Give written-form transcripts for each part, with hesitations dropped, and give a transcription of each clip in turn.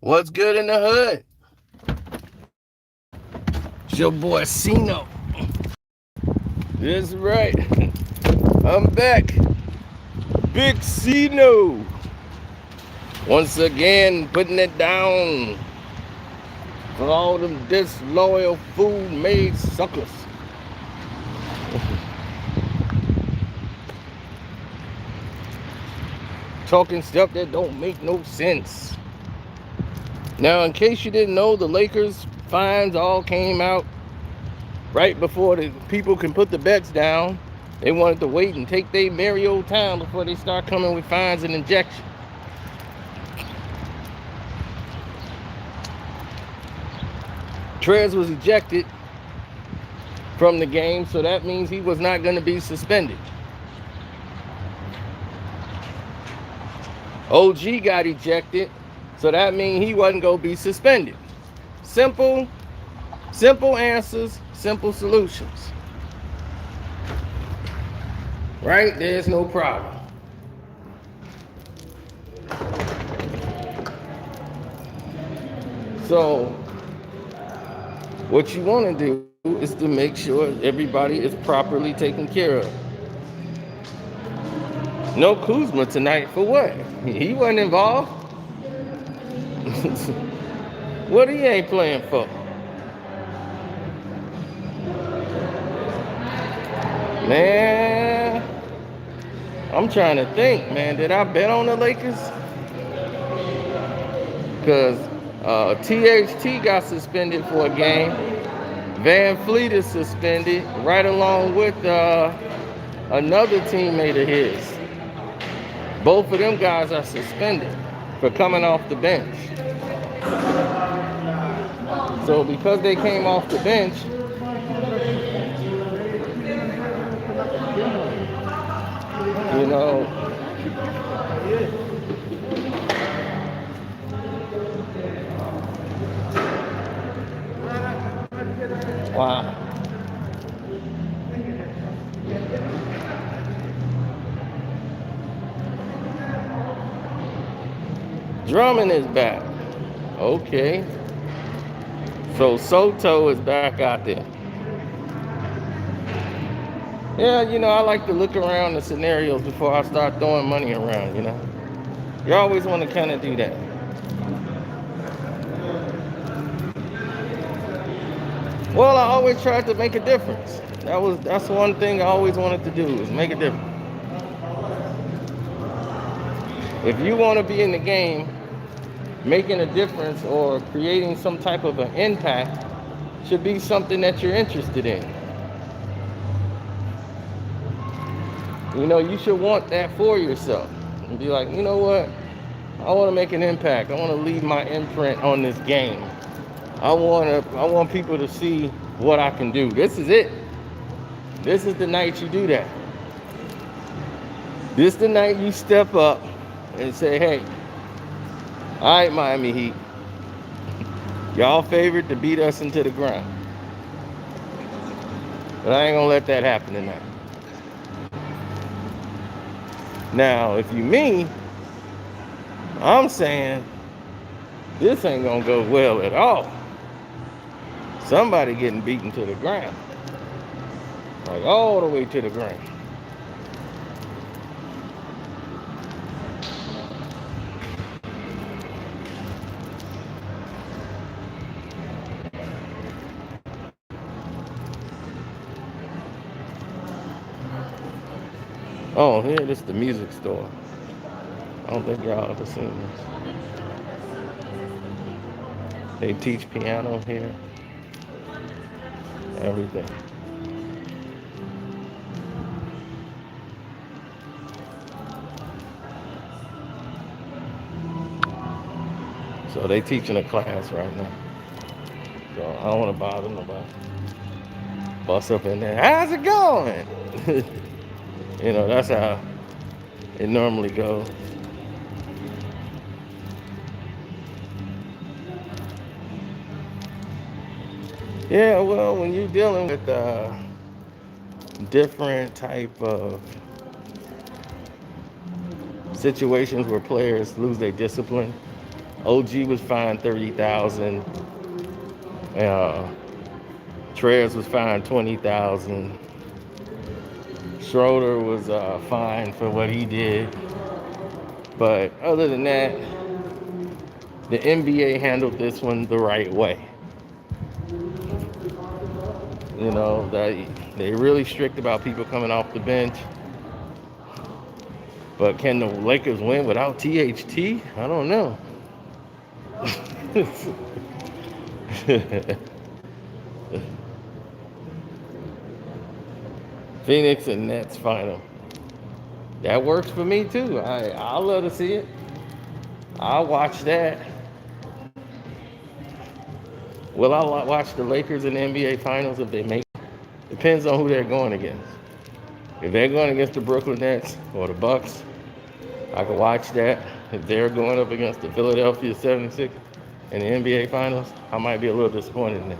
What's good in the hood? It's your boy Cino. That's right. I'm back. Big Cino. Once again, putting it down for all them disloyal food made suckers. Talking stuff that don't make no sense. Now, in case you didn't know, the Lakers fines all came out right before the people can put the bets down. They wanted to wait and take their merry old time before they start coming with fines and injection. Trez was ejected from the game, so that means he was not going to be suspended. OG got ejected, so that means he wasn't going to be suspended. Simple answers, simple solutions. Right? There's no problem. So, what you want to do is to make sure everybody is properly taken care of. No Kuzma tonight for what? He wasn't involved. What he ain't playing for? Man, I'm trying to think, man. Did I bet on the Lakers? Because THT got suspended for a game. Van Fleet is suspended right along with another teammate of his. Both of them guys are suspended for coming off the bench. So because they came off the bench, you know, wow. Drummond is back. Okay. So Soto is back out there. Yeah, I like to look around the scenarios before I start throwing money around, You always want to kind of do that. Well, I always tried to make a difference. That's one thing I always wanted to do, is make a difference. If you want to be in the game, making a difference or creating some type of an impact should be something that you're interested in. You should want that for yourself. And be like, you know what? I want to make an impact. I want to leave my imprint on this game. I want people to see what I can do. This is it. This is the night you do that. This is the night you step up and say, hey, all right, Miami Heat. Y'all favored to beat us into the ground. But I ain't going to let that happen tonight. Now, if you me, I'm saying this ain't going to go well at all. Somebody getting beaten to the ground. Like all the way to the ground. Oh, here, this is the music store. I don't think y'all ever seen this. They teach piano here. Everything. So they teaching a class right now. So I don't want to bother nobody. Bust up in there. How's it going? That's how it normally goes. Yeah, well, when you're dealing with different type of situations where players lose their discipline, OG was fined 30,000. Uh, Trez was fined 20,000. Schroeder was fined for what he did. But other than that, the NBA handled this one the right way. You know, they really strict about people coming off the bench. But can the Lakers win without THT? I don't know. Phoenix and Nets final. That works for me too. I'll love to see it. I'll watch that. Will I watch the Lakers in the NBA finals if they make it? Depends on who they're going against. If they're going against the Brooklyn Nets or the Bucks, I can watch that. If they're going up against the Philadelphia 76 in the NBA finals, I might be a little disappointed in them.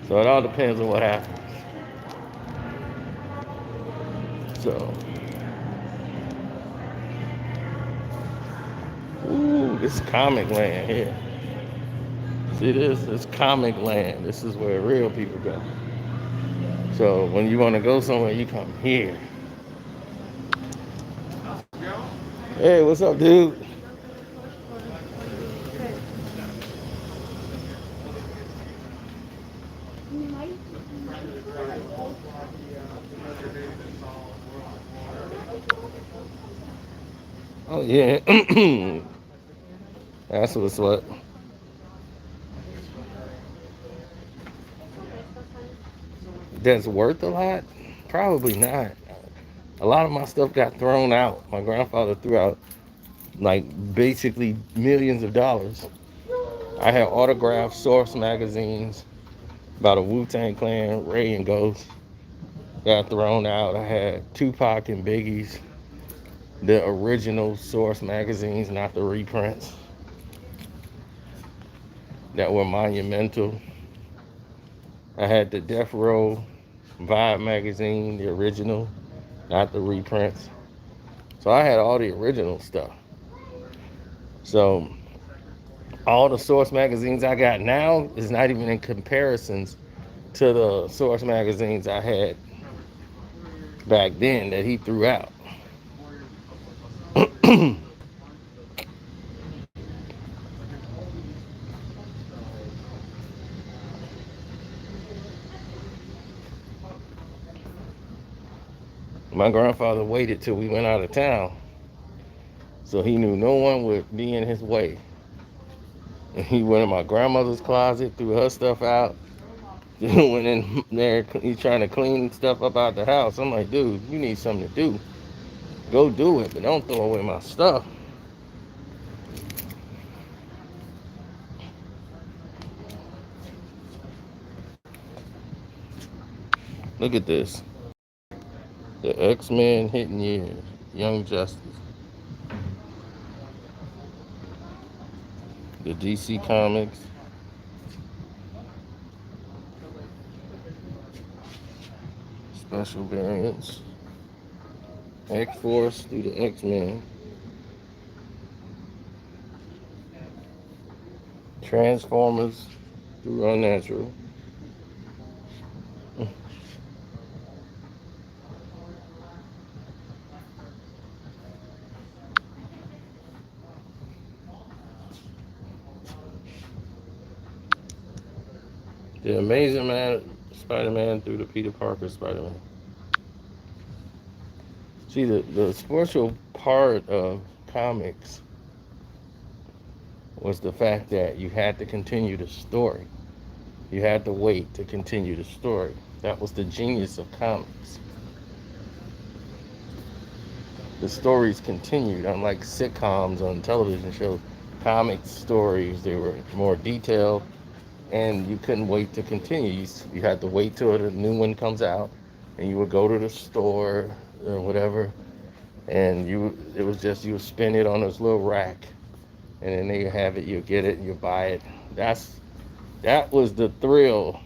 So it all depends on what happens. So, ooh, this comic land here. See this? It's comic land. This is where real people go. So when you want to go somewhere, you come here. Hey, what's up, dude? Oh yeah, that's what's what. That's worth a lot? Probably not. A lot of my stuff got thrown out. My grandfather threw out like basically millions of dollars. I had autographed Source magazines about a Wu-Tang Clan, Ray and Ghost. Got thrown out. I had Tupac and Biggie's, the original Source magazines, not the reprints, that were monumental. I had the Death Row Vibe magazine, the original, not the reprints. So I had all the original stuff. So all the Source magazines I got now is not even in comparisons to the Source magazines I had back then that he threw out. My grandfather waited till we went out of town, so he knew no one would be in his way. And he went in my grandmother's closet, threw her stuff out. Went in there, he's trying to clean stuff up out the house. I'm like, dude, you need something to do. Go do it, but don't throw away my stuff. Look at this. The X-Men hitting years. Young Justice. The DC Comics. Special variants. X-Force through the X-Men. Transformers through Unnatural. The Amazing Man, Spider-Man through the Peter Parker Spider-Man. See, the spiritual part of comics was the fact that you had to continue the story. You had to wait to continue the story. That was the genius of comics. The stories continued, unlike sitcoms on television shows. Comic stories, they were more detailed, and you couldn't wait to continue. You had to wait till a new one comes out, and you would go to the store or whatever, and it was just, you would spin it on this little rack, and then there you have it. You get it, you buy it. That was the thrill.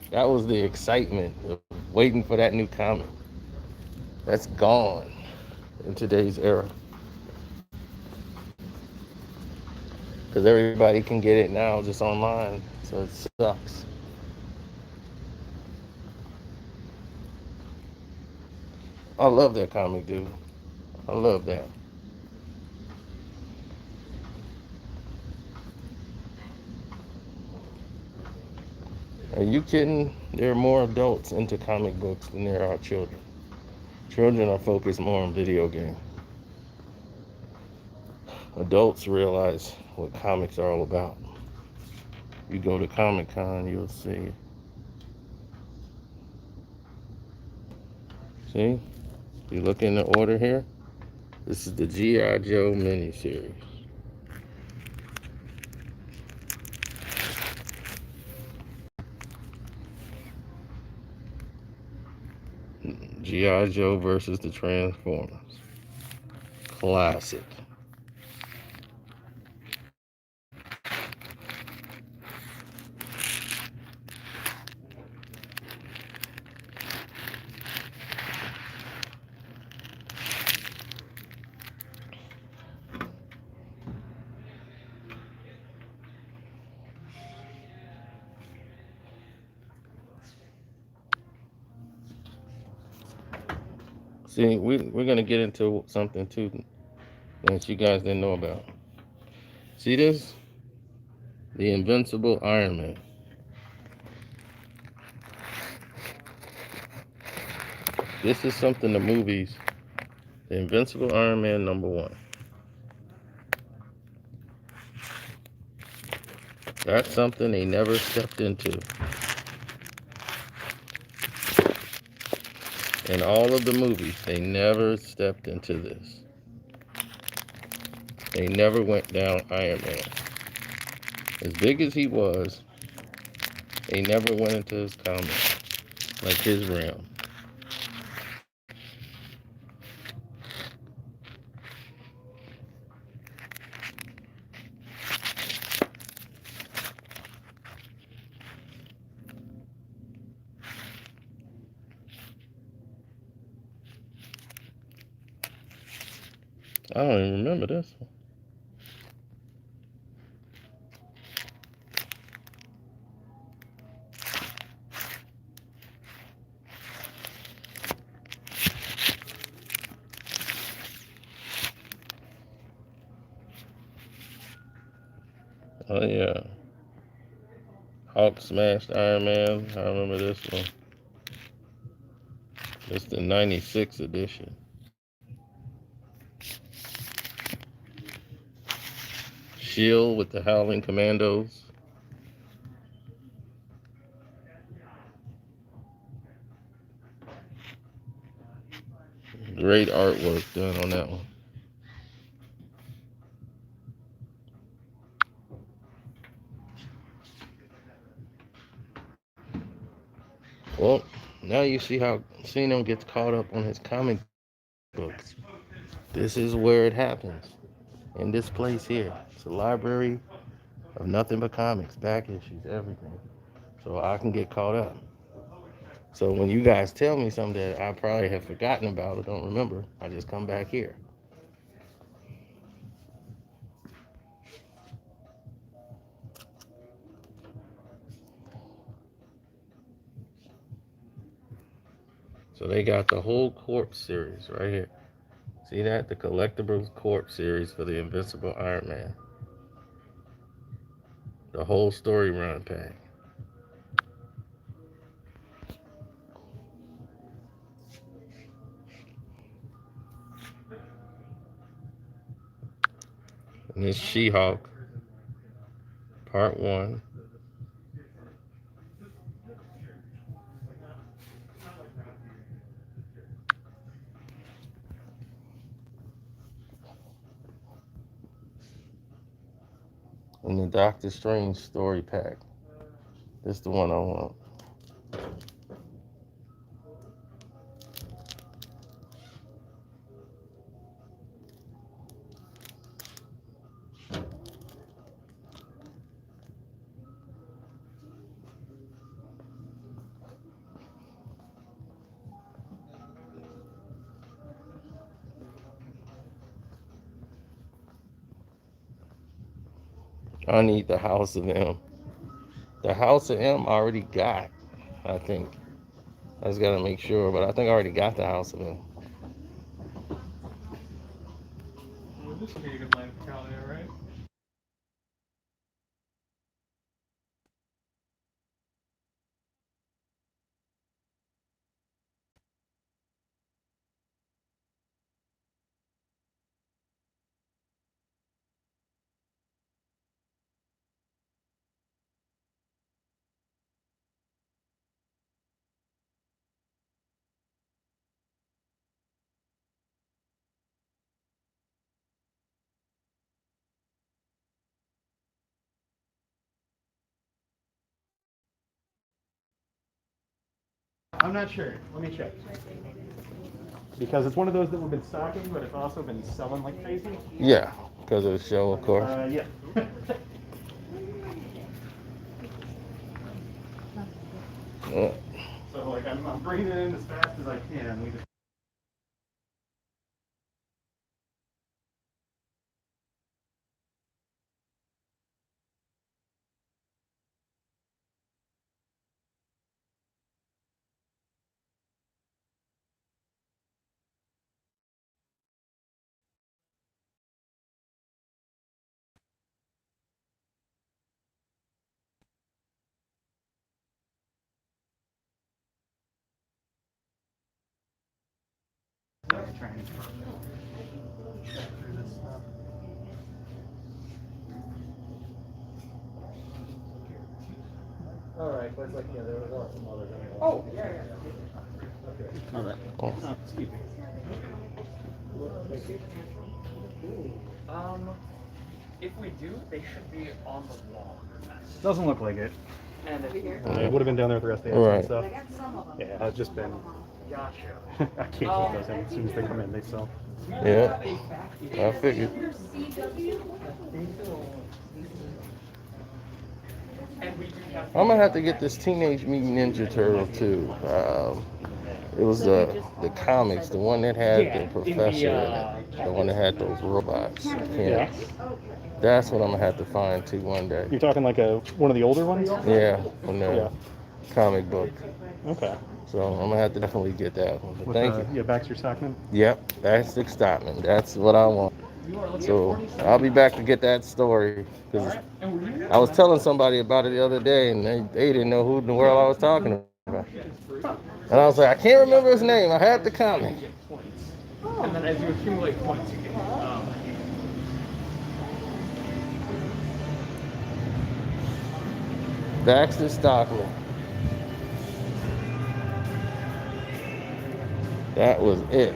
That was the excitement of waiting for that new comic. That's gone in today's era. because everybody can get it now just online. So it sucks. I love that comic, dude. I love that. Are you kidding? There are more adults into comic books than there are children. Children are focused more on video games. Adults realize what comics are all about. You go to Comic Con, you'll see. See? You look in the order here. This is the G.I. Joe miniseries. G.I. Joe versus the Transformers. Classic. See, we're going to get into something too that you guys didn't know about. See this? The Invincible Iron Man. This is something the movies, the Invincible Iron Man #1. That's something they never stepped into. In all of the movies, they never stepped into this. They never went down Iron Man. As big as he was, they never went into his comic, like his realm. I don't even remember this one. Oh yeah. Hulk smashed Iron Man. I remember this one. It's the 96 edition. Shield with the Howling Commandos. Great artwork done on that one. Well, now you see how Cino gets caught up on his comic books. This is where it happens. In this place here. It's a library of nothing but comics, back issues, everything. So I can get caught up. So when you guys tell me something that I probably have forgotten about or don't remember, I just come back here. So they got the whole Corpse series right here. See that? The Collectibles Corpse series for the Invincible Iron Man. The whole story run pack. And this She-Hulk, part 1. And the Doctor Strange story pack. This is the one I want. I need the House of M. The House of M I already got, I think. I just gotta make sure, but I think I already got the House of M. Well, this would be a good line for Calio, right? I'm not sure. Let me check. Because it's one of those that we've been stocking, but it's also been selling like crazy. Yeah, because of the show, of course. Yeah. Yeah. So like I'm bringing it in as fast as I can. We just trying to check through this stuff. All right, but it's like yeah, there are some others. Oh yeah, yeah. Okay. All right. Oh. Excuse me. Um, if we do, they should be on the wall. Doesn't look like it. And if It would have been down there with the rest of the Right. stuff. Yeah, I've just been. gotcha. I can't keep those in. As soon as they come in, they sell. Yeah, I figured. And we do have. I'm gonna have to get this Teenage Mutant Ninja Turtle too. It was the comics, the one that had the professor in it, the one that had those robots. Yeah. That's what I'm gonna have to find too one day. You're talking like one of the older ones? Yeah, from the Yeah. comic book. Okay. So I'm gonna have to definitely get that one. But With, thank you. Yeah, Baxter Stockman. Yep, that's the Stockman. That's what I want. So I'll be back to get that story because I was telling somebody about it the other day and they didn't know who in the world I was talking about. And I was like, I can't remember his name. I had the comic. And then as you accumulate points, you get. Baxter Stockman. That was it.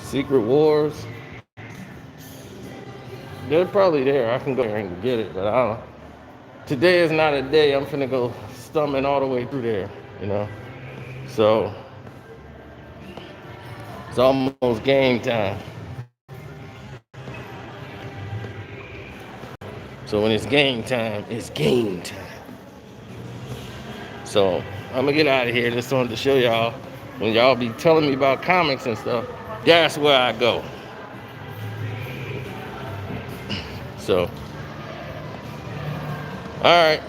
Secret Wars. They're probably there. I can go there and get it, but I don't. Today is not a day I'm finna go stumbling all the way through there, you know. So it's almost game time. So when it's game time, it's game time. So I'm gonna get out of here. Just wanted to show y'all when y'all be telling me about comics and stuff. That's where I go. So, all right.